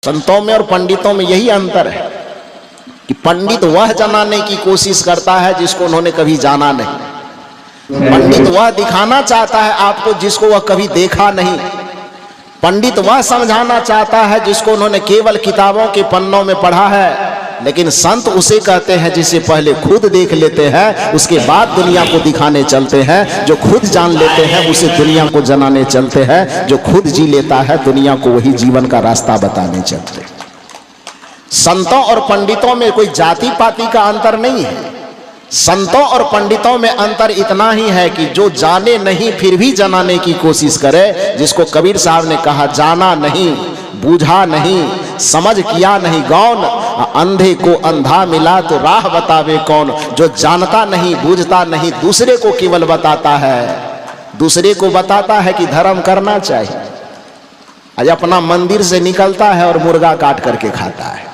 संतों में और पंडितों में यही अंतर है कि पंडित वह जनाने की कोशिश करता है जिसको उन्होंने कभी जाना नहीं। पंडित वह दिखाना चाहता है आपको जिसको वह कभी देखा नहीं। पंडित वह समझाना चाहता है जिसको उन्होंने केवल किताबों के पन्नों में पढ़ा है। लेकिन संत उसे कहते हैं जिसे पहले खुद देख लेते हैं, उसके बाद दुनिया को दिखाने चलते हैं। जो खुद जान लेते हैं उसे दुनिया को जनाने चलते हैं। जो खुद जी लेता है दुनिया को वही जीवन का रास्ता बताने चलते हैं। संतों और पंडितों में कोई जाति पाति का अंतर नहीं है। संतों और पंडितों में अंतर इतना ही है कि जो जाने नहीं फिर भी जनाने की कोशिश करे, जिसको कबीर साहब ने कहा जाना नहीं, बूझा नहीं, समझ किया नहीं गौन, अंधे को अंधा मिला तो राह बतावे कौन। जो जानता नहीं बूझता नहीं दूसरे को केवल बताता है, दूसरे को बताता है कि धर्म करना चाहिए, आज अपना मंदिर से निकलता है और मुर्गा काट करके खाता है।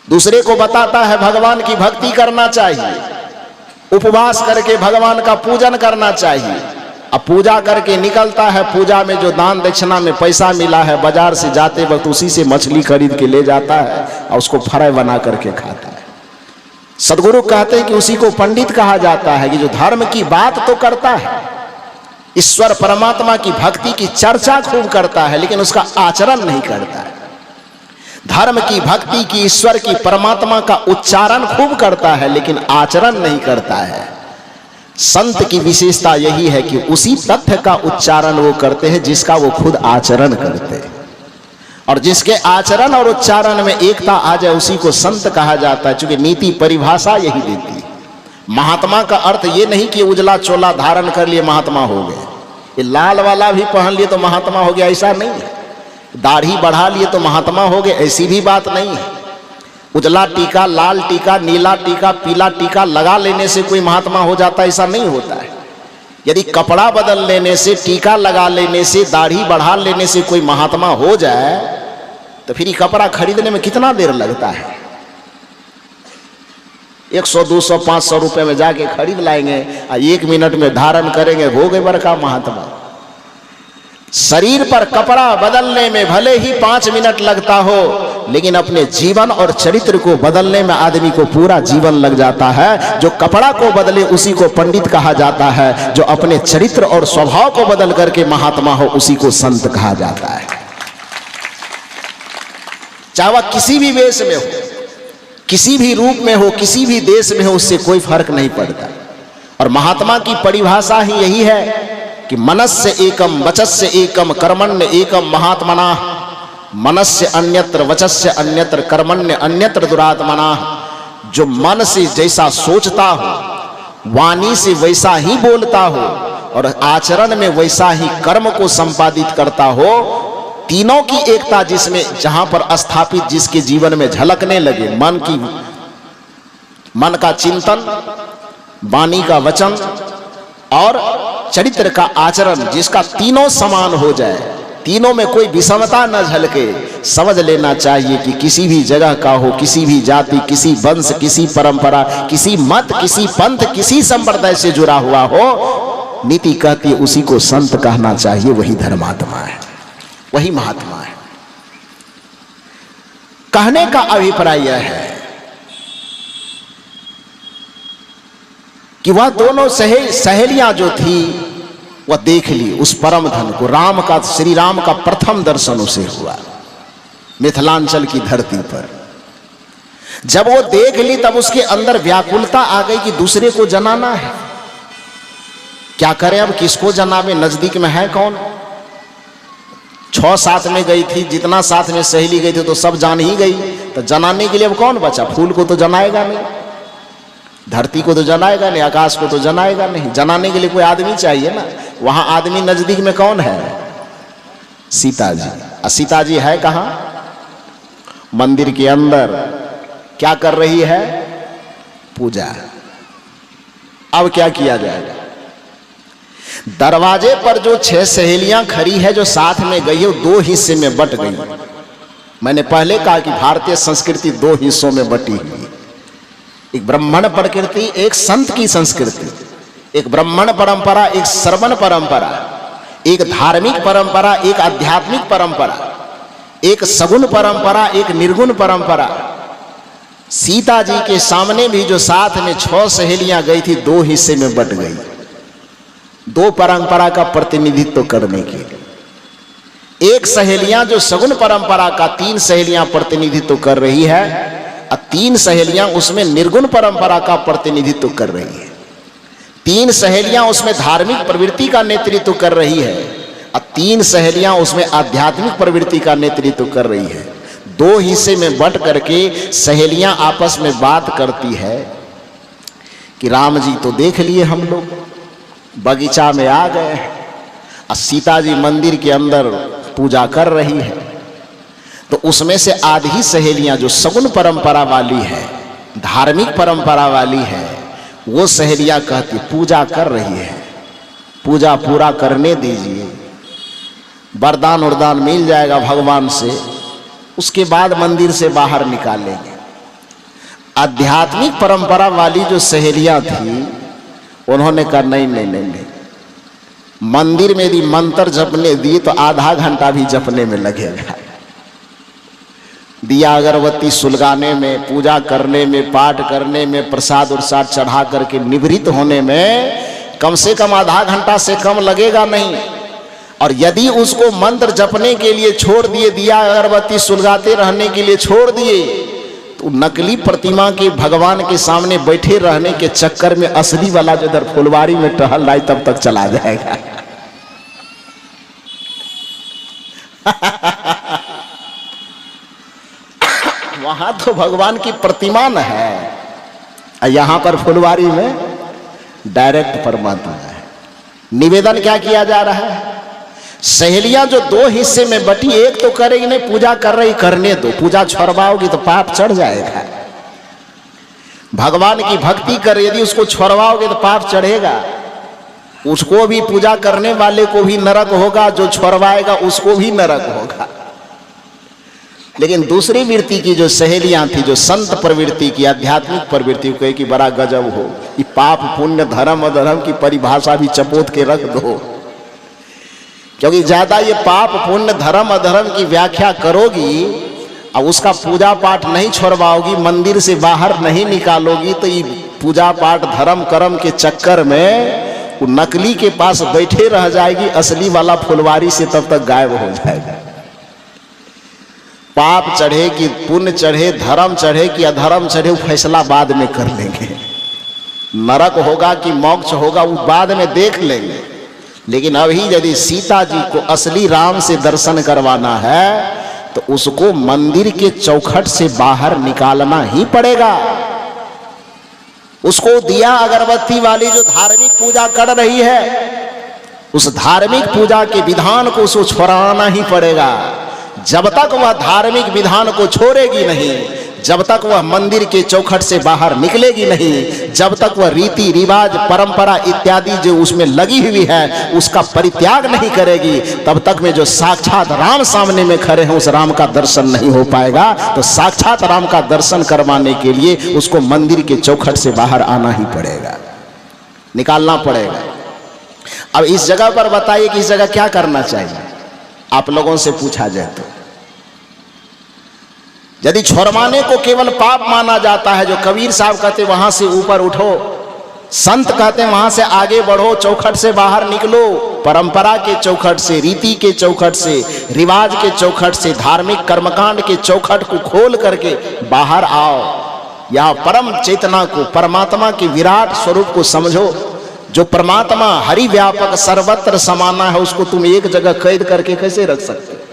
दूसरे को बताता है भगवान की भक्ति करना चाहिए, उपवास करके भगवान का पूजन करना चाहिए। अब पूजा करके निकलता है, पूजा में जो दान दक्षिणा में पैसा मिला है बाजार से जाते वक्त उसी से मछली खरीद के ले जाता है और उसको फ्राई बना करके खाता है। सदगुरु कहते हैं कि उसी को पंडित कहा जाता है कि जो धर्म की बात तो करता है, ईश्वर परमात्मा की भक्ति की चर्चा खूब करता है, लेकिन उसका आचरण नहीं करता है। धर्म की भक्ति की ईश्वर की परमात्मा का उच्चारण खूब करता है, लेकिन आचरण नहीं करता है। संत की विशेषता यही है कि उसी तथ्य का उच्चारण वो करते हैं जिसका वो खुद आचरण करते हैं। और जिसके आचरण और उच्चारण में एकता आ जाए उसी को संत कहा जाता है। चूंकि नीति परिभाषा यही देती है। महात्मा का अर्थ ये नहीं कि उजला चोला धारण कर लिए महात्मा हो गए, ये लाल वाला भी पहन लिए तो महात्मा हो गया, ऐसा नहीं है। दाढ़ी बढ़ा लिए तो महात्मा हो गए, ऐसी भी बात नहीं है। उजला टीका, लाल टीका, नीला टीका, पीला टीका लगा लेने से कोई महात्मा हो जाता, ऐसा नहीं होता है। यदि कपड़ा बदल लेने से, टीका लगा लेने से, दाढ़ी बढ़ा लेने से कोई महात्मा हो जाए तो फिर ये कपड़ा खरीदने में कितना देर लगता है। 100, 200, 500 रुपए में जाके खरीद लाएंगे और 1 मिनट में धारण करेंगे, हो गए बड़का महात्मा। शरीर पर कपड़ा बदलने में भले ही 5 मिनट लगता हो, लेकिन अपने जीवन और चरित्र को बदलने में आदमी को पूरा जीवन लग जाता है। जो कपड़ा को बदले उसी को पंडित कहा जाता है, जो अपने चरित्र और स्वभाव को बदल करके महात्मा हो उसी को संत कहा जाता है। चाहे वह किसी भी वेश में हो, किसी भी रूप में हो, किसी भी देश में हो, उससे कोई फर्क नहीं पड़ता। और महात्मा की परिभाषा ही यही है कि मनस्य एकम वचस्य एकम कर्मण्य एकम महात्मना। मनस्य अन्यत्र वचस्य अन्यत्र कर्मण्य अन्यत्र दुरात्मना। जो मन से जैसा सोचता हो, वाणी से वैसा ही बोलता हो और आचरण में वैसा ही कर्म को संपादित करता हो, तीनों की एकता जिसमें जहां पर स्थापित जिसके जीवन में झलकने लगे, मन का चिंतन, वाणी का वचन और चरित्र का आचरण, जिसका तीनों समान हो जाए, तीनों में कोई विषमता न झलके, समझ लेना चाहिए कि किसी भी जगह का हो, किसी भी जाति, किसी वंश, किसी परंपरा, किसी मत, किसी पंथ, किसी संप्रदाय से जुड़ा हुआ हो, नीति कहती है उसी को संत कहना चाहिए। वही धर्मात्मा है, वही महात्मा है। कहने का अभिप्राय यह है कि वह दोनों सहेलियां जो थी वह देख ली उस परम धन को। राम का, श्री राम का प्रथम दर्शन उसे हुआ मिथिलांचल की धरती पर। जब वो देख ली तब उसके अंदर व्याकुलता आ गई कि दूसरे को जनाना है, क्या करें अब, किसको जनावे, नजदीक में है कौन। 6 साथ में गई थी, जितना साथ में सहेली गई थी तो सब जान ही गई, तो जनाने के लिए अब कौन बचा। फूल को तो जनाएगा नहीं, धरती को तो जनाएगा नहीं, आकाश को तो जनाएगा नहीं। जनाने के लिए कोई आदमी चाहिए ना। वहां आदमी नजदीक में कौन है, सीता जी। और सीता जी है कहां, मंदिर के अंदर। क्या कर रही है, पूजा। अब क्या किया जाएगा। दरवाजे पर जो 6 सहेलियां खड़ी है, जो साथ में गई है, 2 हिस्से में बट गई। मैंने पहले कहा कि भारतीय संस्कृति 2 हिस्सों में बटी हुई, एक ब्राह्मण प्रकृति, एक संत की संस्कृति। एक ब्राह्मण परंपरा, एक श्रवण परंपरा, एक धार्मिक परंपरा, एक आध्यात्मिक परंपरा, एक सगुण परंपरा, एक निर्गुण परंपरा। सीता जी के सामने भी जो साथ में 6 सहेलियां गई थी, 2 हिस्से में बट गई, 2 परंपरा का प्रतिनिधित्व करने के लिए। एक सहेलियां जो सगुण परंपरा का 3 सहेलियां प्रतिनिधित्व कर रही है, और 3 सहेलियां उसमें निर्गुण परंपरा का प्रतिनिधित्व कर रही है। 3 सहेलियां उसमें धार्मिक प्रवृत्ति का नेतृत्व कर रही है, और 3 सहेलियां उसमें आध्यात्मिक प्रवृत्ति का नेतृत्व कर रही है। 2 हिस्से में बट करके सहेलियां आपस में बात करती है कि राम जी तो देख लिए हम लोग, बगीचा में आ गए, और सीता जी मंदिर के अंदर पूजा कर रही है। तो उसमें से आधी सहेलियां जो सगुण परंपरा वाली है, धार्मिक परंपरा वाली है, वो सहेलियां कहती पूजा कर रही है, पूजा पूरा करने दीजिए, वरदान वरदान मिल जाएगा भगवान से, उसके बाद मंदिर से बाहर निकालेंगे। आध्यात्मिक परंपरा वाली जो सहेलियां थी, उन्होंने कहा नहीं नहीं नहीं नहीं, मंदिर में यदि मंत्र जपने दी तो आधा घंटा भी जपने में लगेगा, दिया अगरबत्ती सुलगाने में, पूजा करने में, पाठ करने में, प्रसाद उरसाद चढ़ा करके निवृत्त होने में कम से कम आधा घंटा से कम लगेगा नहीं। और यदि उसको मंत्र जपने के लिए छोड़ दिए, दिया अगरबत्ती सुलगाते रहने के लिए छोड़ दिए, तो नकली प्रतिमा के भगवान के सामने बैठे रहने के चक्कर में असली वाला जो इधर फुलवारी में टहल रहा है तब तक चला जाएगा। वहां तो भगवान की प्रतिमा न है, यहां पर फुलवारी में डायरेक्ट परमात्मा है। निवेदन क्या किया जा रहा है? सहेलियां जो 2 हिस्से में बटी, एक तो करेगी नहीं, पूजा कर रही, करने दो, पूजा छोड़वाओगी तो पाप चढ़ जाएगा। भगवान की भक्ति कर, यदि उसको छोड़वाओगे तो पाप चढ़ेगा, उसको भी, पूजा करने वाले को भी नरक होगा, जो छोड़वाएगा उसको भी नरक होगा। लेकिन दूसरी वृत्ति की जो सहेलियां थी, जो संत प्रवृत्ति की, आध्यात्मिक प्रवृत्ति को, कि बड़ा गजब हो, कि पाप पुण्य धर्म अधर्म की परिभाषा भी चपोत के रख दो, क्योंकि ज्यादा ये पाप पुण्य धर्म अधर्म की व्याख्या करोगी और उसका पूजा पाठ नहीं छोड़वाओगी, मंदिर से बाहर नहीं निकालोगी, तो ये पूजा पाठ धर्म कर्म के चक्कर में वो नकली के पास बैठे रह जाएगी, असली वाला फुलवारी से तब तक गायब हो जाएगा। पाप चढ़े कि पुण्य चढ़े, धर्म चढ़े कि अधर्म चढ़े, वो फैसला बाद में कर लेंगे। नरक होगा कि मोक्ष होगा वो बाद में देख लेंगे। लेकिन अभी यदि सीता जी को असली राम से दर्शन करवाना है तो उसको मंदिर के चौखट से बाहर निकालना ही पड़ेगा। उसको दिया अगरबत्ती वाली जो धार्मिक पूजा कर रही है, उस धार्मिक पूजा के विधान को उसको छोड़ाना ही पड़ेगा। जब तक वह धार्मिक विधान को छोड़ेगी नहीं, जब तक वह मंदिर के चौखट से बाहर निकलेगी नहीं, जब तक वह रीति रिवाज परंपरा इत्यादि जो उसमें लगी हुई है उसका परित्याग नहीं करेगी, तब तक में जो साक्षात राम सामने में खड़े हैं उस राम का दर्शन नहीं हो पाएगा। तो साक्षात राम का दर्शन करवाने के लिए उसको मंदिर के चौखट से बाहर आना ही पड़ेगा, निकालना पड़ेगा। अब इस जगह पर बताइए कि इस जगह क्या करना चाहिए, आप लोगों से पूछा जाए तो। यदि छोड़वाने को केवल पाप माना जाता है, जो कबीर साहब कहते वहां से ऊपर उठो, संत कहते वहां से आगे बढ़ो, चौखट से बाहर निकलो, परंपरा के चौखट से, रीति के चौखट से, रिवाज के चौखट से, धार्मिक कर्मकांड के चौखट को खोल करके बाहर आओ, या परम चेतना को, परमात्मा के विराट स्वरूप को समझो। जो परमात्मा हरि व्यापक सर्वत्र समाना है, उसको तुम एक जगह कैद करके कैसे रख सकते?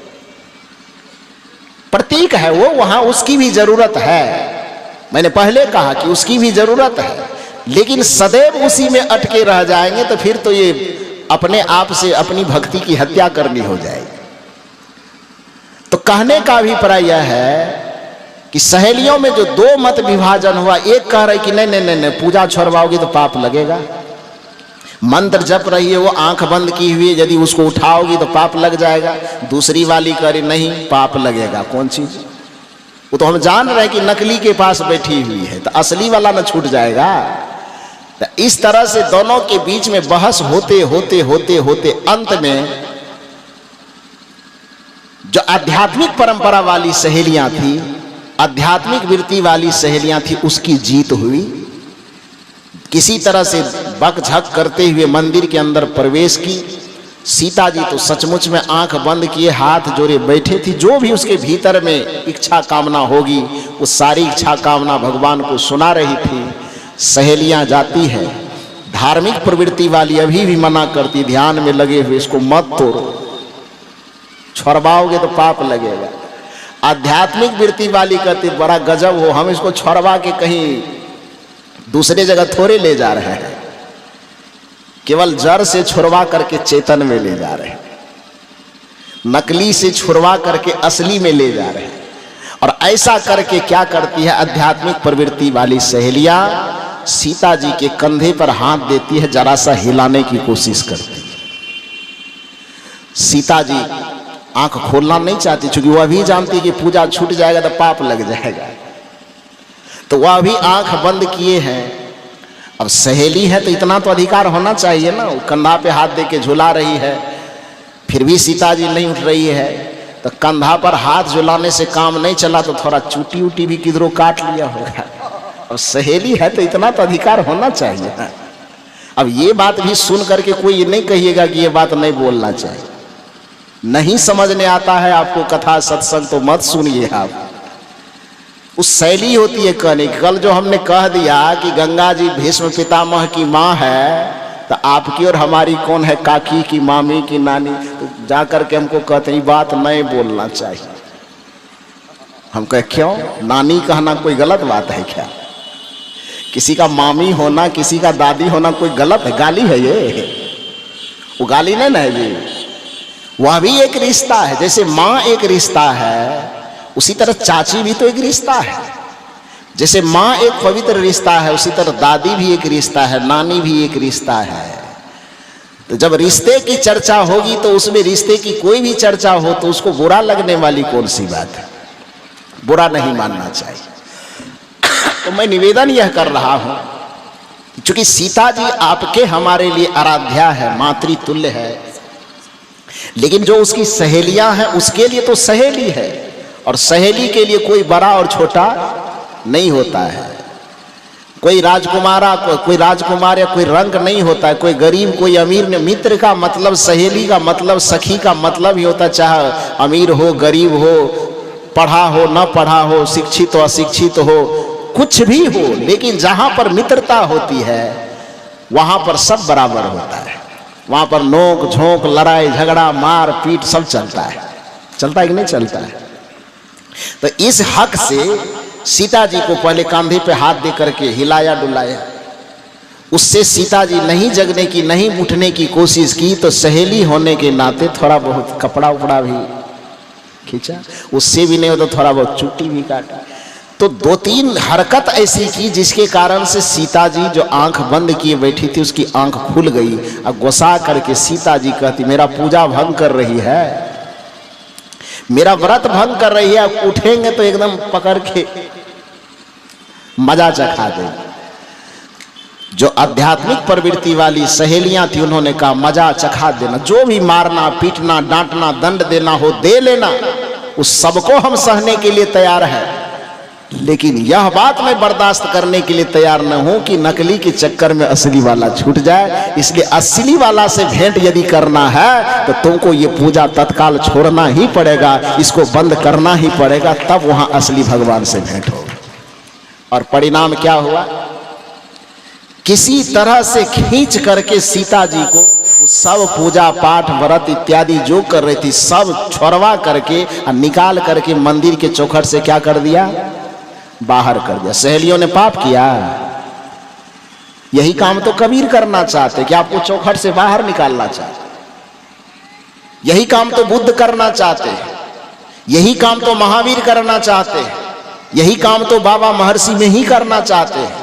प्रतीक है वो, वहां उसकी भी जरूरत है। मैंने पहले कहा कि उसकी भी जरूरत है, लेकिन सदैव उसी में अटके रह जाएंगे तो फिर तो ये अपने आप से अपनी भक्ति की हत्या करनी हो जाएगी। तो कहने का अभिप्राय यह है कि सहेलियों में जो 2 मत विभाजन हुआ, एक कह रहे कि नहीं नहीं नहीं, नहीं पूजा छोड़वाओगी तो पाप लगेगा, मंत्र जप रही है वो आंख बंद की हुई है, यदि उसको उठाओगी तो पाप लग जाएगा। दूसरी वाली करे नहीं, पाप लगेगा। कौन चीज? वो तो हम जान रहे हैं कि नकली के पास बैठी हुई है, तो असली वाला न छूट जाएगा। तो इस तरह से दोनों के बीच में बहस होते होते होते होते अंत में जो आध्यात्मिक परंपरा वाली सहेलियां थी, आध्यात्मिक वृत्ति वाली सहेलियां थी, उसकी जीत हुई। किसी तरह से बकझक करते हुए मंदिर के अंदर प्रवेश की। सीता जी तो सचमुच में आंख बंद किए हाथ जोड़े बैठे थी। जो भी उसके भीतर में इच्छा कामना होगी वो सारी इच्छा कामना भगवान को सुना रही थी। सहेलियां जाती है, धार्मिक प्रवृत्ति वाली अभी भी मना करती, ध्यान में लगे हुए, इसको मत तोड़ो, छोड़वाओगे तो पाप लगेगा। आध्यात्मिक वृत्ति वाली कहती बड़ा गजब हो, हम इसको छोड़वा के कहीं दूसरे जगह थोड़े ले जा रहे हैं, केवल जड़ से छुड़वा करके चेतन में ले जा रहे हैं, नकली से छुड़वा करके असली में ले जा रहे हैं। और ऐसा करके क्या करती है आध्यात्मिक प्रवृत्ति वाली सहेलियां, सीता जी के कंधे पर हाथ देती है, जरा सा हिलाने की कोशिश करती है। सीता जी आंख खोलना नहीं चाहती, क्योंकि वह भी जानती कि पूजा छूट जाएगा तो पाप लग जाएगा, तो वह भी आंख बंद किए हैं। अब सहेली है तो इतना तो अधिकार होना चाहिए ना, कंधा पे हाथ दे के झुला रही है, फिर भी सीता जी नहीं उठ रही है, तो कंधा पर हाथ झुलाने से काम नहीं चला तो थोड़ा चूटी उटी भी किधरों काट लिया होगा। और सहेली है तो इतना तो अधिकार होना चाहिए ना। अब ये बात भी सुन करके कोई ये नहीं कहिएगा कि ये बात नहीं बोलना चाहिए। नहीं समझने आता है आपको कथा सत्संग तो मत सुनिए आप। उस शैली होती है कहने की। कल जो हमने कह दिया कि गंगा जी भीष्म पितामह की माँ है, तो आपकी और हमारी कौन है, काकी की, मामी की, नानी, तो जा करके हमको कहते हैं बात नहीं बोलना चाहिए। हम कहे क्यों, नानी कहना कोई गलत बात है क्या? किसी का मामी होना, किसी का दादी होना कोई गलत है, गाली है ये? वो गाली नहीं है जी, वह भी एक रिश्ता है। जैसे माँ एक रिश्ता है, उसी तरह चाची भी तो एक रिश्ता है। जैसे माँ एक पवित्र रिश्ता है, उसी तरह दादी भी एक रिश्ता है, नानी भी एक रिश्ता है। तो जब रिश्ते की चर्चा होगी तो उसमें रिश्ते की कोई भी चर्चा हो तो उसको बुरा लगने वाली कौन सी बात है? बुरा नहीं मानना चाहिए। तो मैं निवेदन यह कर रहा हूं, क्योंकि सीता जी आपके हमारे लिए आराध्या है, मातृतुल्य है, लेकिन जो उसकी सहेलियां हैं उसके लिए तो सहेली है, और सहेली के लिए कोई बड़ा और छोटा नहीं होता है। कोई राजकुमारा, कोई राजकुमार या कोई रंग नहीं होता है, कोई गरीब कोई अमीर ने। मित्र का मतलब, सहेली का मतलब, सखी का मतलब ही होता है, चाहे अमीर हो गरीब हो, पढ़ा हो न पढ़ा हो, शिक्षित हो अशिक्षित हो, कुछ भी हो, लेकिन जहां पर मित्रता होती है वहां पर सब बराबर होता है। वहां पर नोक झोंक, लड़ाई झगड़ा, मार पीट सब चलता है। चलता है कि नहीं चलता है? तो इस हक से सीता जी को पहले कंधे पे हाथ दे करके हिलाया डुलाया। उससे सीता जी नहीं जगने की, नहीं उठने की कोशिश की, तो सहेली होने के नाते थोड़ा बहुत कपड़ा उपड़ा भी खींचा, उससे भी नहीं हो तो थोड़ा बहुत चुट्टी भी काटा। तो दो तीन हरकत ऐसी की जिसके कारण से सीता जी जो आंख बंद किए बैठी थी उसकी आंख खुल गई। अब गुस्सा करके सीता जी कहती मेरा पूजा भंग कर रही है, मेरा व्रत भंग कर रही है, उठेंगे तो एकदम पकड़ के मजा चखा देंगे। जो आध्यात्मिक प्रवृत्ति वाली सहेलियां थी उन्होंने कहा मजा चखा देना, जो भी मारना पीटना डांटना दंड देना हो दे लेना, उस सबको हम सहने के लिए तैयार है, लेकिन यह बात मैं बर्दाश्त करने के लिए तैयार न हूं कि नकली के चक्कर में असली वाला छूट जाए। इसलिए असली वाला से भेंट यदि करना है तो तुमको ये पूजा तत्काल छोड़ना ही पड़ेगा, इसको बंद करना ही पड़ेगा, तब वहां असली भगवान से भेंट होगी। और परिणाम क्या हुआ? किसी तरह से खींच करके सीता जी को सब पूजा पाठ व्रत इत्यादि जो कर रही थी सब छोड़वा करके और निकाल करके मंदिर के चौखट से क्या कर दिया? बाहर कर दिया। सहेलियों ने पाप किया? यही काम तो कबीर करना चाहते कि आपको चौखट से बाहर निकालना चाहते, यही काम तो बुद्ध करना चाहते, यही काम तो महावीर करना चाहते, यही काम तो बाबा महर्षि में ही करना चाहते हैं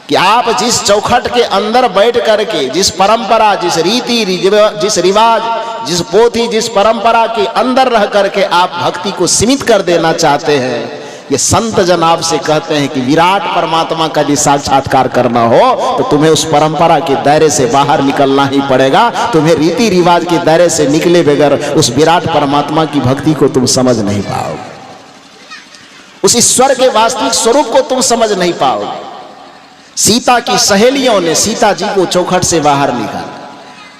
कि आप जिस चौखट के अंदर बैठ करके, जिस परंपरा, जिस रीति, जिस रिवाज, जिस पोथी, जिस परंपरा के अंदर रह करके आप भक्ति को सीमित कर देना चाहते हैं, ये संत जन आपसे कहते हैं कि विराट परमात्मा का यदि साक्षात्कार करना हो तो तुम्हें उस परंपरा के दायरे से बाहर निकलना ही पड़ेगा। तुम्हें रीति रिवाज के दायरे से निकले बगैर उस विराट परमात्मा की भक्ति को तुम समझ नहीं पाओगे, उस ईश्वर के वास्तविक स्वरूप को तुम समझ नहीं पाओगे। सीता की सहेलियों ने सीता जी को चौखट से बाहर निकाला,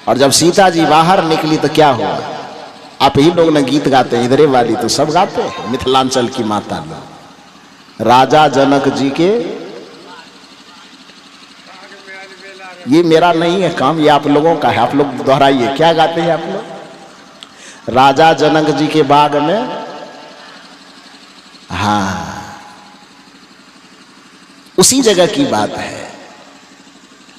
और जब सीता जी बाहर निकली तो क्या हुआ? आप ही लोग ने गीत गाते हैं, इधरे वाली तो सब गाते हैं, मिथिलांचल की माता लोग। राजा जनक जी के, ये मेरा नहीं है काम, ये आप लोगों का है, आप लोग दोहराइए। क्या गाते हैं आप लोग? राजा जनक जी के बाग में, हाँ, उसी जगह की बात है।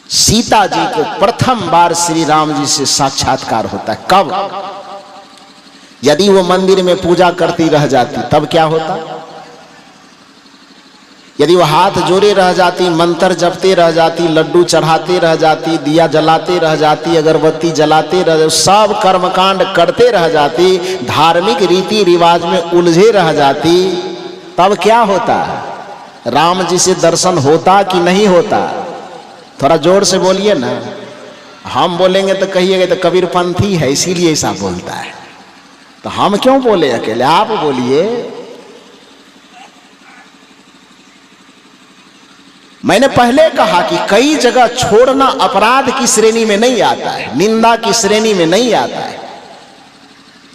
सीता जी को प्रथम बार श्री राम जी से साक्षात्कार होता है। कब? यदि वो मंदिर में पूजा करती रह जाती तब क्या होता? यदि वो हाथ जोड़े रह जाती, मंत्र जपते रह जाती, लड्डू चढ़ाते रह जाती, दिया जलाते रह जाती, अगरबत्ती जलाते रह जाती, सब कर्मकांड करते रह जाती, धार्मिक रीति रिवाज में उलझे रह जाती, तब क्या होता? राम जी से दर्शन होता कि नहीं होता? थोड़ा जोर से बोलिए ना। हम बोलेंगे तो कहिएगा तो कबीरपंथी है इसीलिए ऐसा बोलता है, तो हम क्यों बोले अकेले? आप बोलिए। मैंने पहले कहा कि कई जगह छोड़ना अपराध की श्रेणी में नहीं आता है, निंदा की श्रेणी में नहीं आता है।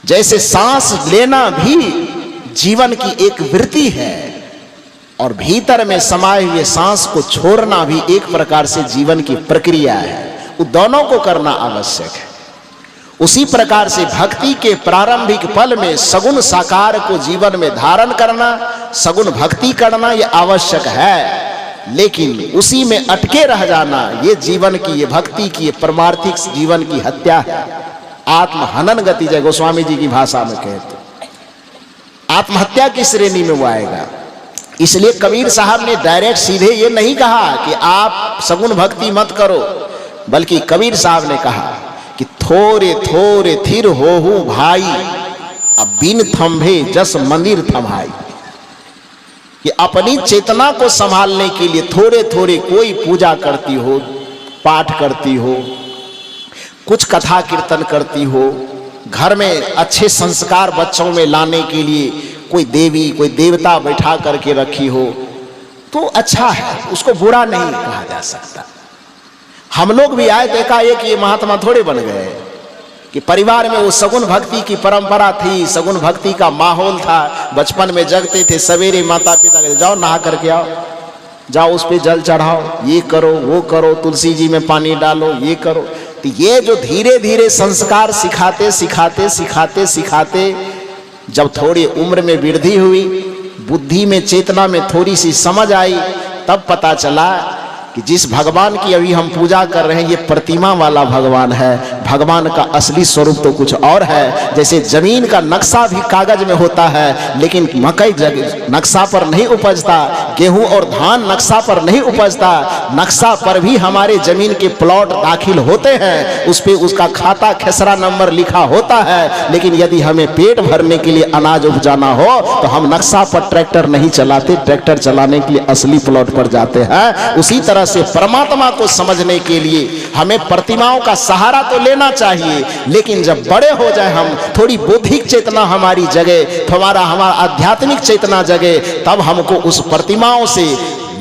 जैसे सांस लेना भी जीवन की एक वृत्ति है, और भीतर में समाये हुए सांस को छोड़ना भी एक प्रकार से जीवन की प्रक्रिया है। वो दोनों को करना आवश्यक है। उसी प्रकार से भक्ति के प्रारंभिक पल में सगुण साकार को जीवन में धारण करना, सगुण भक्ति करना ये आवश्यक है, लेकिन उसी में अटके रह जाना ये जीवन की, ये भक्ति की, ये परमार्थिक जीवन की हत्या है। आत्महनन गति, जय गोस्वामी जी की भाषा में कहते, आत्महत्या की श्रेणी में वो आएगा। इसलिए कबीर साहब ने डायरेक्ट सीधे ये नहीं कहा कि आप सगुण भक्ति मत करो, बल्कि कबीर साहब ने कहा कि थोरे थोरे थिर होहु भाई, अब बिन थंभे जस मंदिर थमाई। कि अपनी चेतना को संभालने के लिए थोड़े थोड़े कोई पूजा करती हो, पाठ करती हो, कुछ कथा कीर्तन करती हो, घर में अच्छे संस्कार बच्चों में लाने के लिए कोई देवी कोई देवता बैठा करके रखी हो तो अच्छा है, उसको बुरा नहीं कहा जा सकता। हम लोग भी आए देखा एक ये महात्मा थोड़े बन गए कि परिवार में वो सगुण भक्ति की परंपरा थी, सगुण भक्ति का माहौल था। बचपन में जगते थे, सवेरे माता पिता कहते जाओ नहा करके आओ, जाओ उस पे जल चढ़ाओ, ये करो वो करो, तुलसी जी में पानी डालो, ये करो। तो ये जो धीरे धीरे संस्कार सिखाते सिखाते सिखाते सिखाते जब थोड़ी उम्र में वृद्धि हुई, बुद्धि में चेतना में थोड़ी सी समझ आई, तब पता चला कि जिस भगवान की अभी हम पूजा कर रहे हैं ये प्रतिमा वाला भगवान है। भगवान का असली स्वरूप तो कुछ और है। जैसे जमीन का नक्शा भी कागज में होता है, लेकिन मकई नक्शा पर नहीं उपजता, गेहूं और धान नक्शा पर नहीं उपजता। नक्शा पर भी हमारे जमीन के प्लॉट दाखिल होते हैं, उस पे उसका खाता खेसरा नंबर लिखा होता है, लेकिन यदि हमें पेट भरने के लिए अनाज उपजाना हो तो हम नक्शा पर ट्रैक्टर नहीं चलाते, ट्रैक्टर चलाने के लिए असली प्लॉट पर जाते हैं। उसी तरह से परमात्मा को समझने के लिए हमें प्रतिमाओं का सहारा तो लेना चाहिए, लेकिन जब बड़े हो जाए हम, थोड़ी बौद्धिक चेतना हमारी जगह, हमारा आध्यात्मिक चेतना जगह, तब हमको उस प्रतिमाओं से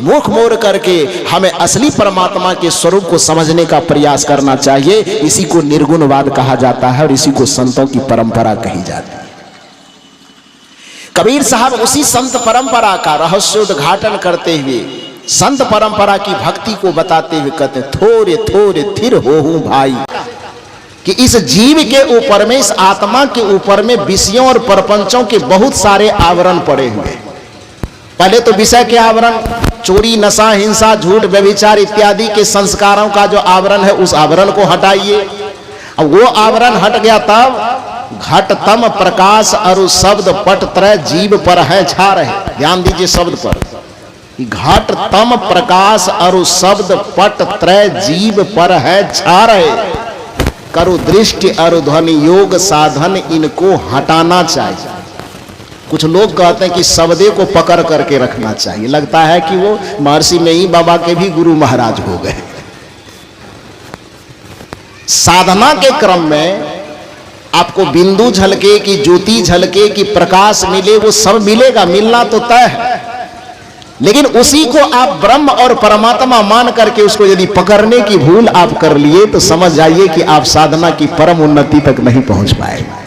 मुख मोड़ करके हमें असली परमात्मा के स्वरूप को समझने का प्रयास करना चाहिए। इसी को निर्गुणवाद कहा जाता है और इसी को संतों की परंपरा कही जाती है। कबीर साहब उसी संत परंपरा का रहस्योद्घाटन करते हुए, संत परंपरा की भक्ति को बताते हुए कहते हैं थोड़े थोड़े थिर होहु भाई, कि इस जीव के ऊपर में, इस आत्मा के ऊपर में विषयों और प्रपंचों के बहुत सारे आवरण पड़े हुए। पहले तो विषय के आवरण, चोरी नशा हिंसा झूठ व्यभिचार इत्यादि के संस्कारों का जो आवरण है उस आवरण को हटाइए। अब वो आवरण हट गया तब घटतम प्रकाश अरु शब्द पट त्रय जीव पर है छा रहे। ध्यान दीजिए शब्द पर, घटतम प्रकाश अरु शब्द पट त्रय जीव पर है छा रहे। करु दृष्टि अरु ध्वनि योग साधन इनको हटाना चाहिए। कुछ लोग कहते हैं कि शब्दे को पकड़ करके रखना चाहिए, लगता है कि वो महर्षि मेही बाबा के भी गुरु महाराज हो गए। साधना के क्रम में आपको बिंदु झलके कि ज्योति झलके कि प्रकाश मिले, वो सब मिलेगा, मिलना तो तय है, लेकिन उसी को आप ब्रह्म और परमात्मा मान करके उसको यदि पकड़ने की भूल आप कर लिए तो समझ जाइए कि आप साधना की परम उन्नति तक नहीं पहुंच पाएंगे।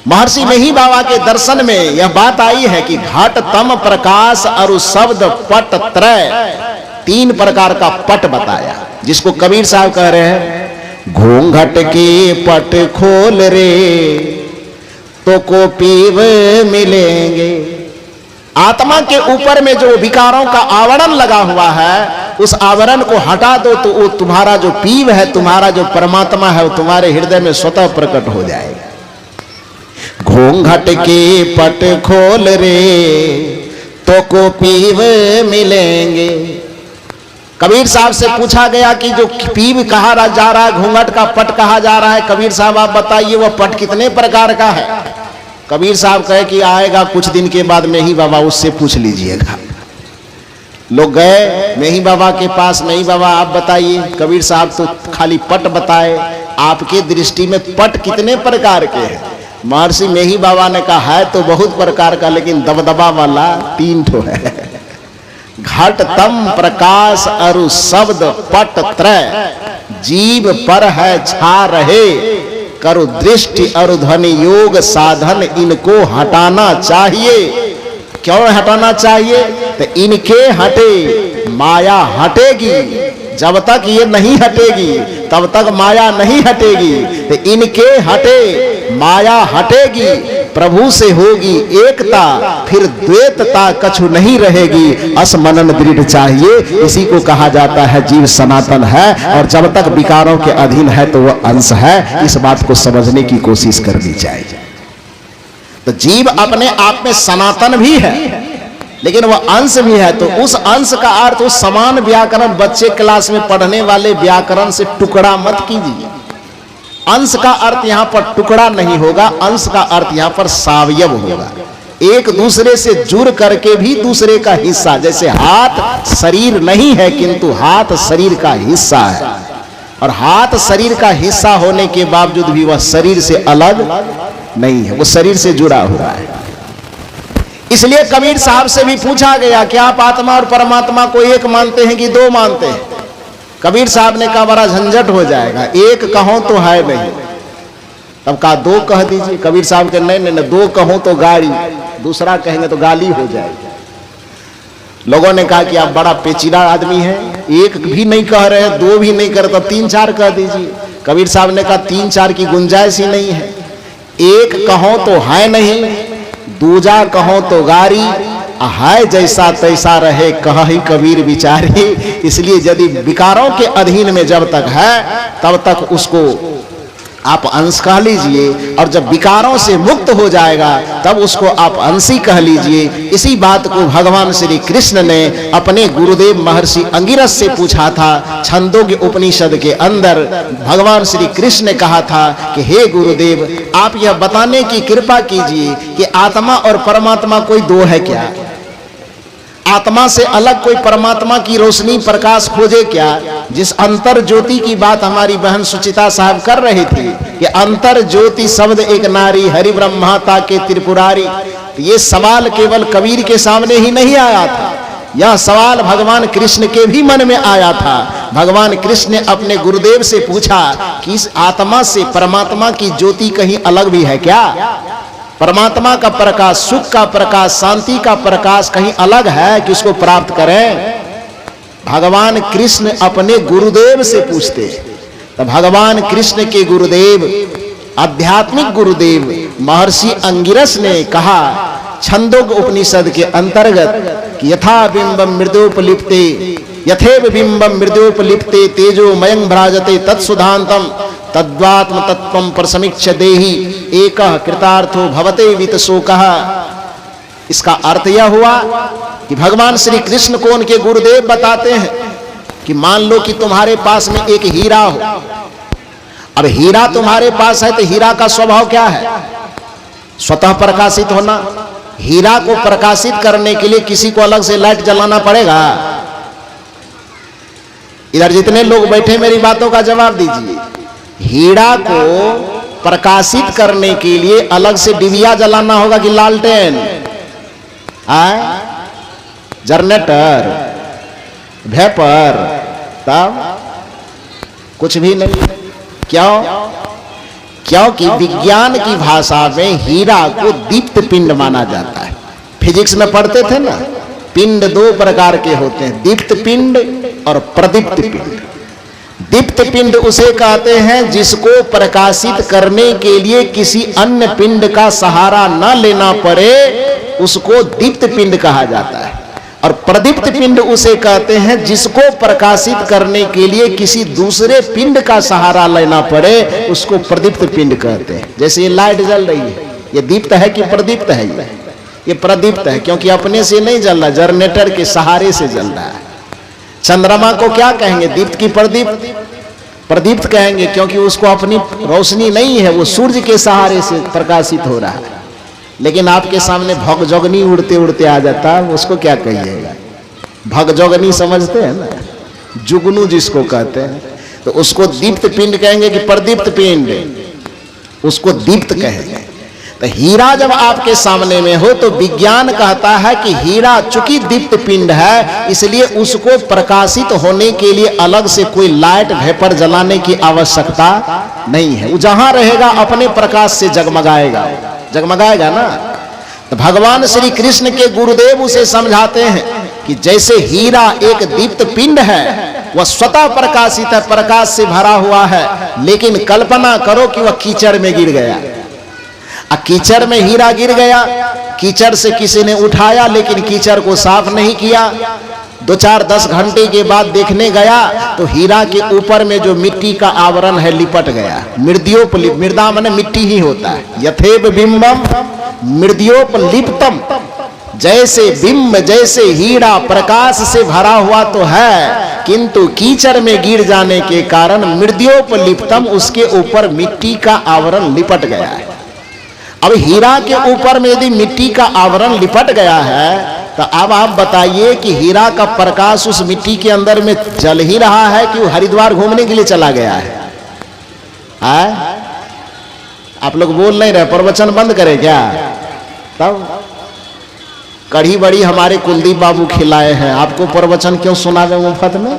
महर्षि मेही बाबा के दर्शन में यह बात आई है कि घट तम प्रकाश और शब्द पट त्रय, 3 प्रकार का पट बताया, जिसको कबीर साहब कह रहे हैं घूंघट के पट खोल रे तो को पीव मिलेंगे। आत्मा के ऊपर में जो विकारों का आवरण लगा हुआ है, उस आवरण को हटा दो तो वो तुम्हारा जो पीव है, तुम्हारा जो परमात्मा है, वो तुम्हारे हृदय में स्वतः प्रकट हो जाएगा। घूंघट के पट खोल रे तो को पीव मिलेंगे। कबीर साहब से पूछा गया कि जो पीव कहा जा रहा है, घूंघट का पट कहा जा रहा है, कबीर साहब आप बताइए वह पट कितने प्रकार का है। कबीर साहब कहे कि आएगा कुछ दिन के बाद मेही बाबा, उससे पूछ लीजिएगा। लोग गए मेही बाबा के पास, मेही बाबा आप बताइए। कबीर साहब तो खाली पट बताए, आपके दृष्टि में पट कितने प्रकार के हैं। महर्षि मेही बाबा ने कहा है तो बहुत प्रकार का, लेकिन दबदबा वाला 3 ठो है। घट तम प्रकाश अरु शब्द पट त्रय, जीव पर है छा रहे करु दृष्टि और ध्वनि योग साधन, इनको हटाना चाहिए। क्यों हटाना चाहिए? तो इनके हटे माया हटेगी, जब तक ये नहीं हटेगी तब तक माया नहीं हटेगी। तो इनके हटे माया हटेगी, प्रभु से होगी एकता, फिर द्वैतता कछु नहीं रहेगी। असमनन दृढ़ चाहिए, इसी को कहा जाता है जीव सनातन है, और जब तक विकारों के अधीन है तो वह अंश है। इस बात को समझने की कोशिश करनी चाहिए। तो जीव अपने आप में सनातन भी है, लेकिन वह अंश भी है। तो उस अंश का अर्थ उस समान व्याकरण, बच्चे क्लास में पढ़ने वाले व्याकरण से टुकड़ा मत कीजिए। अंश का अर्थ यहां पर टुकड़ा नहीं होगा, अंश का अर्थ यहां पर सावयव होगा, एक दूसरे से जुड़ करके भी दूसरे का हिस्सा। जैसे हाथ शरीर नहीं है किंतु हाथ शरीर का हिस्सा है, और हाथ शरीर का हिस्सा होने के बावजूद भी वह शरीर से अलग नहीं है, वो शरीर से जुड़ा हुआ है। इसलिए कबीर साहब से भी पूछा गया कि आप आत्मा और परमात्मा को एक मानते हैं कि 2 मानते हैं। कबीर साहब ने कहा बड़ा झंझट हो जाएगा, एक कहो तो है नहीं। तब कहा 2 कह दीजिए। कबीर साहब के नहीं, 2 कहो तो गाड़ी, दूसरा कहेंगे तो गाली हो जाएगी। लोगों ने कहा कि आप बड़ा पेचीदा आदमी हैं, एक भी नहीं कह रहे हैं, 2 भी नहीं कर, तो 3-4 कह दीजिए। कबीर साहब ने कहा 3-4 की गुंजाइश ही नहीं है। एक कहो तो है नहीं, दूजा कहो तो गारी, है जैसा तैसा रहे कहि कबीर विचारी। इसलिए यदि विकारों के अधीन में जब तक है तब तक उसको आप अंश कह लीजिए, और जब विकारों से मुक्त हो जाएगा तब उसको आप अंशी कह लीजिए। इसी बात को भगवान श्री कृष्ण ने अपने गुरुदेव महर्षि अंगिरस से पूछा था। छंदोग्य उपनिषद के अंदर भगवान श्री कृष्ण ने कहा था कि हे गुरुदेव, आप यह बताने की कृपा कीजिए कि आत्मा और परमात्मा कोई 2 है क्या? आत्मा से अलग कोई परमात्मा की रोशनी प्रकाश खोजे क्या? जिस अंतर ज्योति की बात हमारी बहन सुचिता साहब कर रही थी कि अंतर ज्योति शब्द एक नारी, हरि ब्रह्माता के त्रिपुरारी। ये सवाल केवल कबीर के सामने ही नहीं आया था, यह सवाल भगवान कृष्ण के भी मन में आया था। भगवान कृष्ण ने अपने गुरुदेव से पूछा कि इस आत्मा से परमात्मा की ज्योति कहीं अलग भी है क्या? परमात्मा का प्रकाश, सुख का प्रकाश, शांति का प्रकाश कहीं अलग है कि उसको प्राप्त करें? भगवान कृष्ण अपने गुरुदेव से पूछते। तो भगवान कृष्ण के गुरुदेव, आध्यात्मिक गुरुदेव महर्षि अंगिरस ने कहा छंदोग्य उपनिषद के अंतर्गत कि यथा बिंबम मृदोपलिप्ते यथेव बिंबम मृदोपलिप्ते तेजोमयं भ्राजते तत्सुधांतम तद्वात्म तत्वं प्रसमीक्ष्य देहि एकः कृतार्थो भवते वितशोकः। इसका अर्थ यह हुआ कि भगवान श्री कृष्ण को उनके गुरुदेव बताते हैं कि मान लो कि तुम्हारे पास में एक हीरा हो। अब हीरा तुम्हारे पास है तो हीरा का स्वभाव क्या है? स्वतः प्रकाशित होना। हीरा को प्रकाशित करने के लिए किसी को अलग से लाइट जलाना पड़ेगा? इधर जितने लोग बैठे मेरी बातों का जवाब दीजिए। हीरा को प्रकाशित करने के लिए अलग से डिबिया जलाना होगा कि लालटेन, जनरेटर, वेपर? तब कुछ भी नहीं। क्यों? क्योंकि विज्ञान की भाषा में हीरा को दीप्त पिंड माना जाता है। फिजिक्स में पढ़ते थे ना, पिंड दो प्रकार के होते हैं, दीप्त पिंड और प्रदीप्त पिंड। दीप्त पिंड उसे कहते हैं जिसको प्रकाशित करने के लिए किसी अन्य पिंड का सहारा न लेना पड़े, उसको दीप्त पिंड कहा जाता है। और प्रदीप्त पिंड उसे कहते हैं जिसको प्रकाशित करने के लिए किसी दूसरे पिंड का सहारा लेना पड़े, उसको प्रदीप्त पिंड कहते हैं। जैसे ये लाइट जल रही है, ये दीप्त है कि प्रदीप्त है? ये प्रदीप्त है, क्योंकि अपने से नहीं जल रहा, जनरेटर के सहारे से जल रहा है। चंद्रमा को क्या कहेंगे, दीप्त की प्रदीप्त? प्रदीप्त कहेंगे, क्योंकि उसको अपनी रोशनी नहीं है, वो सूर्य के सहारे से प्रकाशित हो रहा है। लेकिन आपके सामने भगजोगनी उड़ते उड़ते आ जाता है, उसको क्या कहिएगा? भगजोगनी समझते हैं ना, जुगनू जिसको कहते हैं, तो उसको दीप्त पिंड कहेंगे कि प्रदीप्त पिंड? उसको दीप्त कहेंगे। तो हीरा जब आपके सामने में हो तो विज्ञान कहता है कि हीरा चूंकि दीप्त पिंड है, इसलिए उसको प्रकाशित होने के लिए अलग से कोई लाइट वेपर जलाने की आवश्यकता नहीं है। वो जहां रहेगा अपने प्रकाश से जगमगाएगा, जगमगाएगा ना। तो भगवान श्री कृष्ण के गुरुदेव उसे समझाते हैं कि जैसे हीरा एक दीप्त पिंड है, वह स्वतः प्रकाशित है, प्रकाश से भरा हुआ है, लेकिन कल्पना करो कि वह कीचड़ में गिर गया। कीचड़ में हीरा गिर गया, कीचड़ से किसी ने उठाया, लेकिन कीचड़ को साफ नहीं किया। 2-4-10 घंटे के बाद देखने गया तो हीरा के ऊपर में जो मिट्टी का आवरण है लिपट गया। मृद्योपलिप्त, मृदा माने मिट्टी ही होता है। यथेव बिंबम मृद्योपलिप्तम, जैसे बिंब, जैसे हीरा प्रकाश से भरा हुआ तो है, किंतु कीचड़ में गिर जाने के कारण मृद्योपलिप्तम, उसके ऊपर मिट्टी का आवरण लिपट गया है। अब हीरा के ऊपर में यदि मिट्टी का आवरण लिपट गया है, तो अब आप बताइए कि हीरा का प्रकाश उस मिट्टी के अंदर में जल ही रहा है कि वो हरिद्वार घूमने के लिए चला गया है? आप लोग बोल नहीं रहे, प्रवचन बंद करें क्या? तब कढ़ी बड़ी हमारे कुलदीप बाबू खिलाए हैं, आपको प्रवचन क्यों सुनावे मुफ्त में?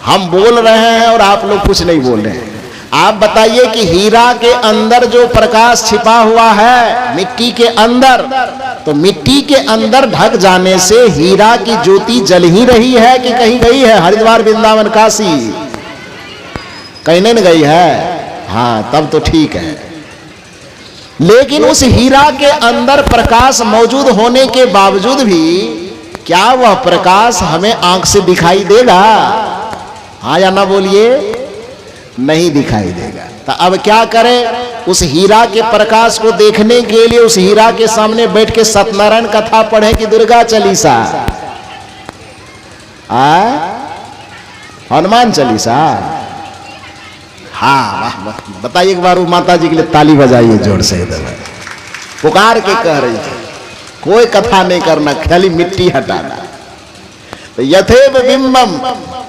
हम बोल रहे हैं और आप लोग कुछ नहीं बोल रहे हैं। आप बताइए कि हीरा के अंदर जो प्रकाश छिपा हुआ है मिट्टी के अंदर, तो मिट्टी के अंदर ढक जाने से हीरा की ज्योति जल ही रही है कि कहीं गई है? हरिद्वार, वृंदावन, काशी कहीं नहीं गई है? हाँ, तब तो ठीक है। लेकिन उस हीरा के अंदर प्रकाश मौजूद होने के बावजूद भी क्या वह प्रकाश हमें आंख से दिखाई देगा? हाँ या ना बोलिए? नहीं दिखाई देगा। तो अब क्या करें? उस हीरा के प्रकाश को देखने के लिए उस हीरा के सामने बैठ के सत्यनारायण कथा पढ़े कि दुर्गा चालीसा, हनुमान चालीसा? हाँ, बताइए एक बार वो माता जी के लिए ताली बजाइए जोर से। पुकार के कह रही थी कोई कथा नहीं करना, खाली मिट्टी हटाना। तो यथेव बिंबम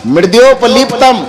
मृद्योपलिप्तम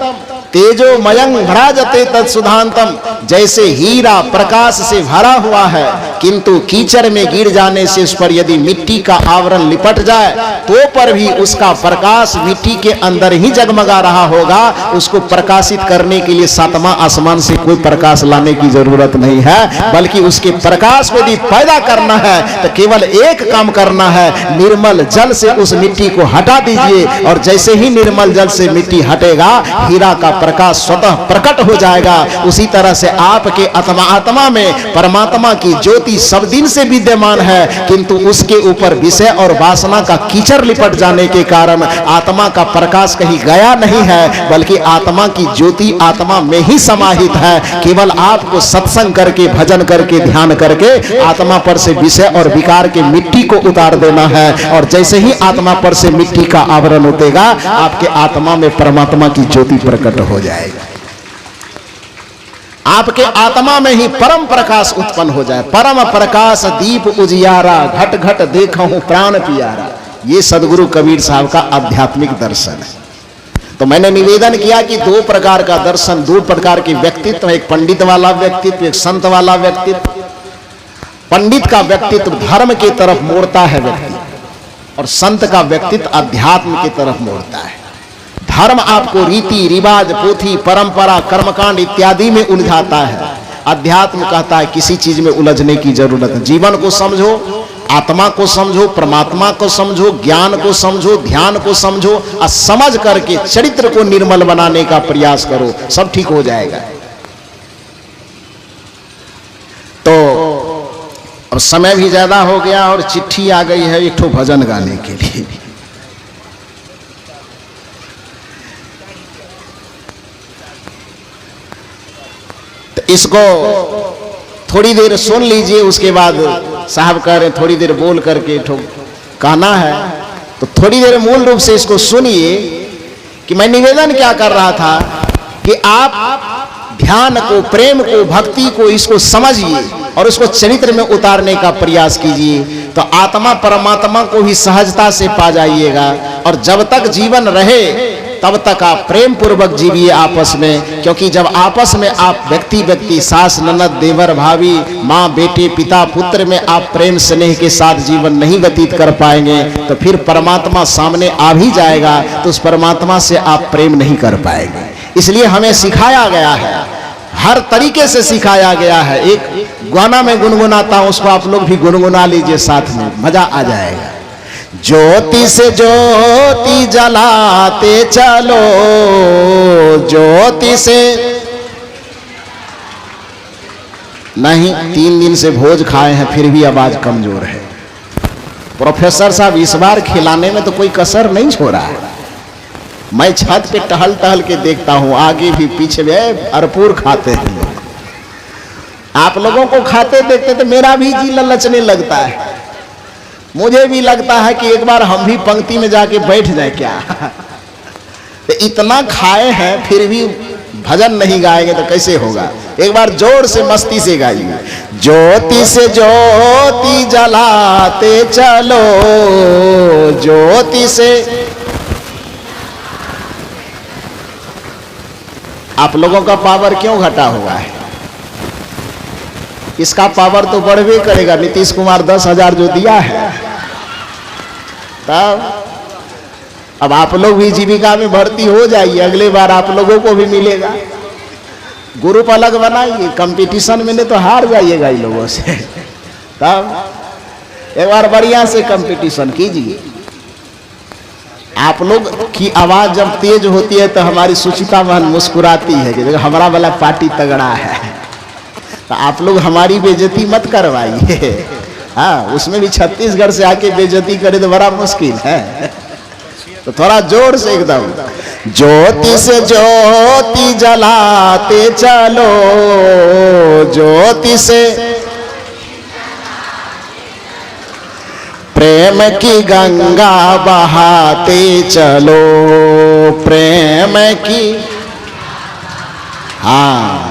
तेजोमयं भ्राजते तत्सुधांतम, जैसे हीरा प्रकाश से भरा हुआ है, किंतु कीचड़ में गिर जाने से उस पर यदि मिट्टी का आवरण लिपट जाए तो पर भी उसका प्रकाश मिट्टी के अंदर ही जगमगा रहा होगा। उसको प्रकाशित करने के लिए सातवां आसमान से कोई प्रकाश लाने की जरूरत नहीं है, बल्कि उसके प्रकाश को यदि पैदा करना है तो केवल एक काम करना है, निर्मल जल से उस मिट्टी को हटा दीजिए, और जैसे ही निर्मल जल से मिट्टी हटेगा हीरा का प्रकाश स्वतः प्रकट हो जाएगा। उसी तरह से आपके आत्मा में परमात्मा की ज्योति सब दिन से विद्यमान है, किंतु उसके ऊपर विषय और वासना का कीचड़ लिपट जाने के कारण आत्मा का प्रकाश कहीं गया नहीं है, बल्कि आत्मा की ज्योति आत्मा में ही समाहित है। केवल आपको सत्संग करके, भजन करके, ध्यान करके आत्मा पर से विषय और विकार के मिट्टी को उतार देना है, और जैसे ही आत्मा पर से मिट्टी का आवरण उठेगा आपके आत्मा में परमात्मा की ज्योति प्रकट हो जाएगा। आपके आत्मा में ही परम प्रकाश उत्पन्न हो जाए। परम प्रकाश दीप उजियारा, घट घट देखूं प्राण पियारा। ये सदगुरु कबीर साहब का आध्यात्मिक दर्शन है। तो मैंने निवेदन किया कि दो प्रकार का दर्शन, दो प्रकार के व्यक्तित्व, एक पंडित वाला व्यक्तित्व, एक संत वाला व्यक्तित्व। पंडित का व्यक्तित्व धर्म की तरफ मोड़ता है व्यक्ति, और संत का व्यक्तित्व अध्यात्म की तरफ मोड़ता है। धर्म आपको रीति रिवाज, पोथी परंपरा, कर्मकांड इत्यादि में उलझाता है। अध्यात्म कहता है किसी चीज में उलझने की जरूरत है। जीवन को समझो, आत्मा को समझो, परमात्मा को समझो, ज्ञान को समझो, ध्यान को समझो, और समझ करके चरित्र को निर्मल बनाने का प्रयास करो, सब ठीक हो जाएगा। तो अब समय भी ज्यादा हो गया और चिट्ठी आ गई है एक ठो भजन गाने के लिए। तो इसको थोड़ी देर सुन लीजिए, उसके बाद साहब कह रहे थोड़ी देर बोल करके ठो कहना है, तो थोड़ी देर मूल रूप से इसको सुनिए कि मैं निवेदन क्या कर रहा था कि आप ध्यान को, प्रेम को, भक्ति को, इसको समझिए और उसको चरित्र में उतारने का प्रयास कीजिए। तो आत्मा परमात्मा को भी सहजता से पा जाइएगा। और जब तक जीवन रहे तब तक आप प्रेम पूर्वक जीविए आपस में, क्योंकि जब आपस में आप व्यक्ति सास ननद देवर भाभी माँ बेटे पिता पुत्र में आप प्रेम स्नेह के साथ जीवन नहीं व्यतीत कर पाएंगे तो फिर परमात्मा सामने आ भी जाएगा तो उस परमात्मा से आप प्रेम नहीं कर पाएंगे। इसलिए हमें सिखाया गया है, हर तरीके से सिखाया गया है। एक गाना में गुनगुनाता हूं, उसको आप लोग भी गुनगुना लीजिए साथ में, मजा आ जाएगा। ज्योति से ज्योति जलाते चलो, ज्योति से नहीं, 3 दिन से भोज खाए हैं फिर भी आवाज कमजोर है। प्रोफेसर साहब इस बार खिलाने में तो कोई कसर नहीं छोड़ा है। मैं छत पे टहल टहल के देखता हूं, आगे भी पीछे भी भरपूर खाते हैं लोग। आप लोगों को खाते देखते तो मेरा भी जी ललचने लगता है। मुझे भी लगता है कि एक बार हम भी पंक्ति में जाके बैठ जाए क्या। तो इतना खाए हैं फिर भी भजन नहीं गाएंगे तो कैसे होगा। एक बार जोर से मस्ती से गाइए। ज्योति से ज्योति जलाते चलो, ज्योति से। आप लोगों का पावर क्यों घटा हुआ है? इसका पावर तो बढ़वे करेगा। नीतीश कुमार 10,000 जो दिया है, तब अब आप लोग भी जीविका में भर्ती हो जाइए, अगले बार आप लोगों को भी मिलेगा। ग्रुप अलग बनाइए, कंपटीशन में नहीं तो हार जाइएगा इन लोगों से। तब एक बार बढ़िया से कंपटीशन कीजिए। आप लोग की आवाज जब तेज होती है तो हमारी सुचिता बहन मुस्कुराती है कि हमारा वाला पार्टी तगड़ा है। तो आप लोग हमारी बेइज्जती मत करवाइए। हाँ, उसमें भी छत्तीसगढ़ से आके बेइज्जती करे तो बड़ा मुश्किल है। तो थोड़ा जोर से एकदम। ज्योति से ज्योति जलाते चलो, ज्योति से प्रेम की गंगा बहाते चलो, प्रेम की। हाँ,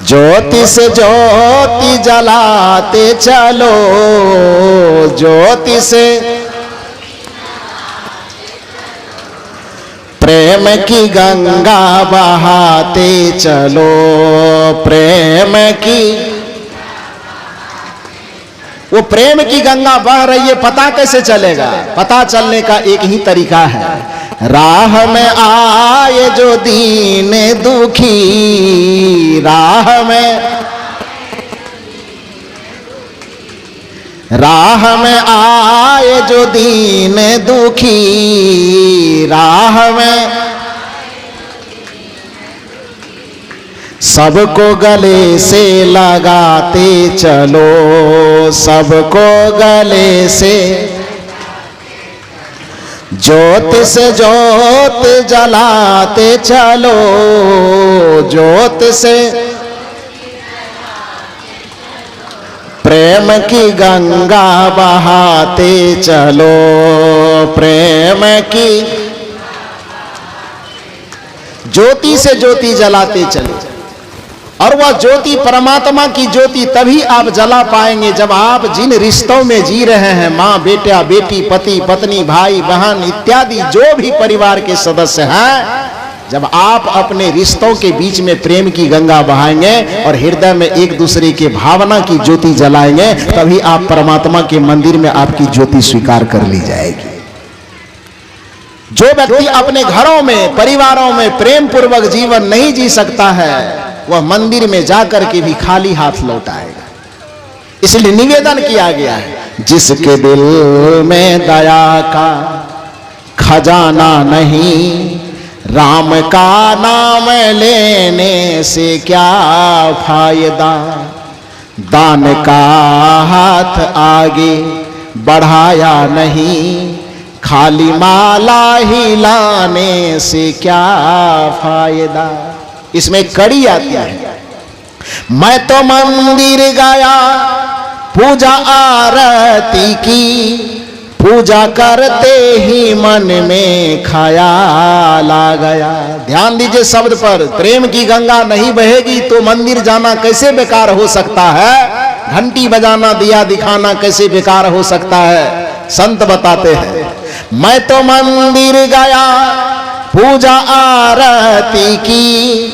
ज्योति से ज्योति जलाते चलो, ज्योति से प्रेम की गंगा बहाते चलो, प्रेम की। वो प्रेम की गंगा बह रही है, पता कैसे चलेगा? पता चलने का एक ही तरीका है। राह में आए जो दीन दुखी, राह में आए जो दीन दुखी, राह में सबको गले से लगाते चलो, सबको गले से। ज्योति से ज्योत जलाते चलो, ज्योति से प्रेम की गंगा बहाते चलो, प्रेम की। ज्योति से ज्योति जलाते चलो। और वह ज्योति परमात्मा की ज्योति तभी आप जला पाएंगे जब आप जिन रिश्तों में जी रहे हैं, माँ बेटा बेटी, पति पत्नी, भाई बहन इत्यादि जो भी परिवार के सदस्य हैं, जब आप अपने रिश्तों के बीच में प्रेम की गंगा बहाएंगे और हृदय में एक दूसरे के भावना की ज्योति जलाएंगे, तभी आप परमात्मा के मंदिर में आपकी ज्योति स्वीकार कर ली जाएगी। जो व्यक्ति अपने घरों में, परिवारों में प्रेम पूर्वक जीवन नहीं जी सकता है, वह मंदिर में जाकर के भी खाली हाथ लौट आएगा। इसलिए निवेदन किया गया है, जिसके दिल में दया का खजाना नहीं, राम का नाम लेने से क्या फायदा। दान का हाथ आगे बढ़ाया नहीं, खाली माला ही लाने से क्या फायदा। इसमें कड़ी आती है, मैं तो मंदिर गया पूजा आरती की, पूजा करते ही मन में ख्याल आ गया। ध्यान दीजिए शब्द पर, प्रेम की गंगा नहीं बहेगी तो मंदिर जाना कैसे बेकार हो सकता है, घंटी बजाना दिया दिखाना कैसे बेकार हो सकता है। संत बताते हैं, मैं तो मंदिर गया पूजा आरती की,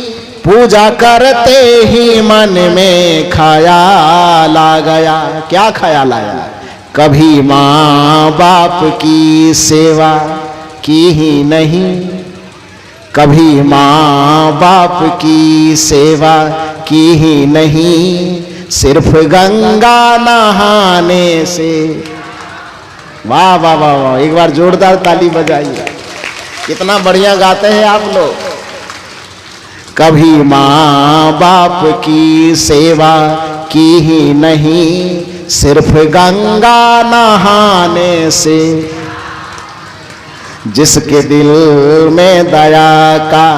पूजा करते ही मन में ख्याल आ गया। क्या ख्याल आया? कभी माँ बाप की सेवा की ही नहीं, कभी माँ बाप की सेवा की ही नहीं, सिर्फ गंगा नहाने से। वाह वाह वाह वाह, एक बार जोरदार ताली बजाइए, कितना बढ़िया गाते हैं आप लोग। कभी माँ बाप की सेवा की ही नहीं, सिर्फ गंगा नहाने से। जिसके दिल में दया का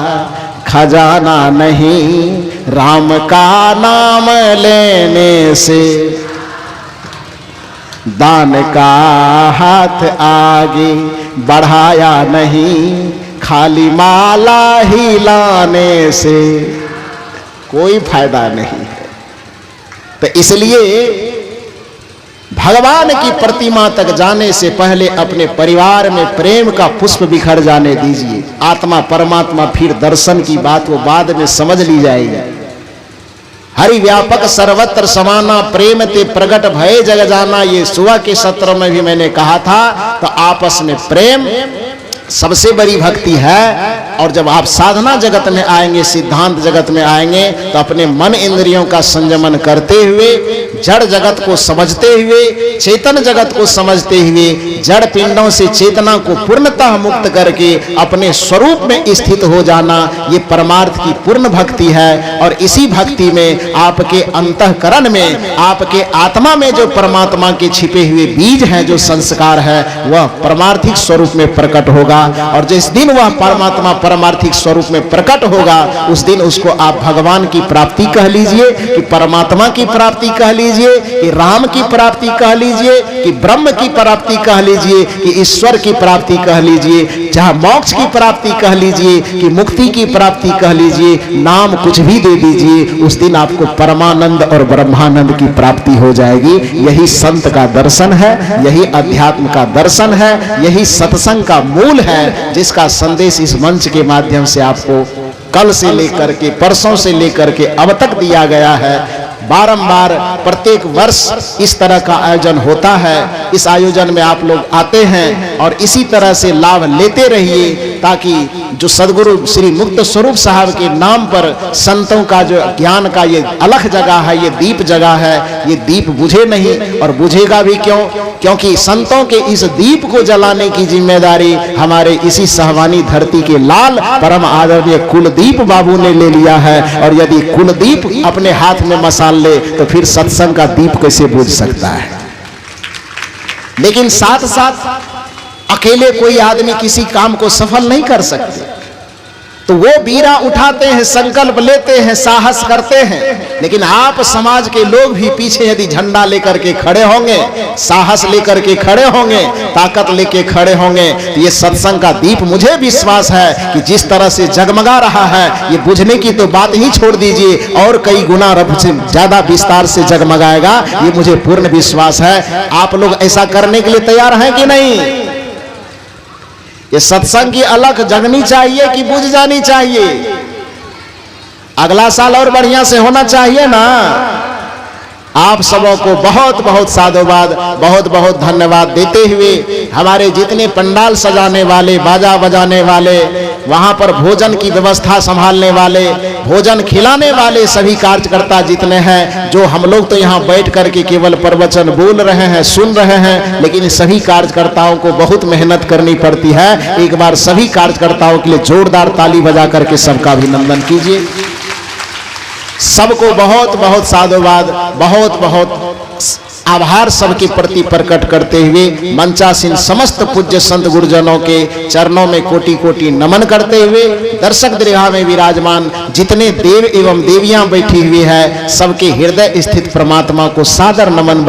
खजाना नहीं, राम का नाम लेने से। दान का हाथ आगे बढ़ाया नहीं, खाली माला ही लाने से कोई फायदा नहीं है। तो इसलिए भगवान की प्रतिमा तक जाने से पहले अपने परिवार में प्रेम का पुष्प बिखर जाने दीजिए। आत्मा परमात्मा फिर दर्शन की बात वो बाद में समझ ली जाएगी। हरि व्यापक सर्वत्र समाना, प्रेम ते प्रगट भय जग जाना, ये सुबह के सत्र में भी मैंने कहा था। तो आपस में प्रेम सबसे बड़ी भक्ति है। और जब आप साधना जगत में आएंगे, सिद्धांत जगत में आएंगे, तो अपने मन इंद्रियों का संयमन करते हुए, जड़ जगत को समझते हुए, चेतन जगत को समझते हुए, जड़ पिंडों से चेतना को पूर्णतः मुक्त करके अपने स्वरूप में स्थित हो जाना, ये परमार्थ की पूर्ण भक्ति है। और इसी भक्ति में आपके अंतःकरण में, आपके आत्मा में जो परमात्मा के छिपे हुए बीज हैं, जो संस्कार है, वह परमार्थिक स्वरूप में प्रकट होगा। और जिस दिन वह परमात्मा परमार्थिक स्वरूप में प्रकट होगा, उस दिन उसको आप भगवान की प्राप्ति कह लीजिए, कि परमात्मा की प्राप्ति कह लीजिए, कि राम की प्राप्ति कह लीजिए, कि ब्रह्म की प्राप्ति कह लीजिए, कि ईश्वर की प्राप्ति कह लीजिए, जहां मोक्ष की प्राप्ति कह लीजिए, कि मुक्ति की प्राप्ति कह लीजिए, नाम कुछ भी दे दीजिए, उस दिन आपको परमानंद और ब्रह्मानंद की प्राप्ति हो जाएगी। यही संत का दर्शन है, यही अध्यात्म का दर्शन है, यही सत्संग का मूल है, जिसका संदेश इस मंच के माध्यम से आपको कल से लेकर के, परसों से लेकर के अब तक दिया गया है। बारंबार प्रत्येक वर्ष इस तरह का आयोजन होता है। इस आयोजन में आप लोग आते हैं और इसी तरह से लाभ लेते रहिए, ताकि जो सदगुरु श्री मुक्त स्वरूप साहब के नाम पर संतों का जो ज्ञान का ये अलख जगह है, ये दीप जगह है, ये दीप बुझे नहीं। और बुझेगा भी क्यों? क्योंकि संतों के इस दीप को जलाने की जिम्मेदारी हमारे इसी सहवानी धरती के लाल परम आदरणीय कुलदीप बाबू ने ले लिया है। और यदि कुलदीप अपने हाथ में मसाल ले, तो फिर सत्संग का दीप कैसे बुझ सकता है? लेकिन साथ साथ अकेले कोई आदमी किसी काम को सफल नहीं कर सकते। तो वो बीड़ा उठाते हैं, संकल्प लेते हैं, साहस करते हैं। लेकिन आप समाज के लोग भी पीछे यदि झंडा लेकर के खड़े होंगे, साहस लेकर के खड़े होंगे, ताकत लेके खड़े होंगे, तो ये सत्संग का दीप मुझे विश्वास है कि जिस तरह से जगमगा रहा है, ये बुझने की तो बात ही छोड़ दीजिए, और कई गुना रब से ज्यादा विस्तार से जगमगाएगा, ये मुझे पूर्ण विश्वास है। आप लोग ऐसा करने के लिए तैयार हैं कि नहीं? ये सत्संग की अलख जगनी चाहिए कि बुझ जानी चाहिए? अगला साल और बढ़िया से होना चाहिए ना। आप सबों को बहुत बहुत साधुवाद, बहुत बहुत धन्यवाद देते हुए, हमारे जितने पंडाल सजाने वाले, बाजा बजाने वाले, वहां पर भोजन की व्यवस्था संभालने वाले, भोजन खिलाने वाले सभी कार्यकर्ता जितने हैं, जो हम लोग तो यहाँ बैठ करके केवल प्रवचन बोल रहे हैं, सुन रहे हैं, लेकिन सभी कार्यकर्ताओं को बहुत मेहनत करनी पड़ती है। एक बार सभी कार्यकर्ताओं के लिए जोरदार ताली बजा करके सबका अभिनंदन कीजिए। सबको बहुत बहुत साधुवाद, बहुत बहुत आभार सबके प्रति प्रकट करते हुए मंचासीन समस्त पूज्य संत गुरुजनों के चरणों में कोटि कोटि नमन करते हुए, दर्शक दीर्घा में विराजमान जितने देव एवं देवियां बैठी हुई है, सबके हृदय स्थित परमात्मा को सादर नमन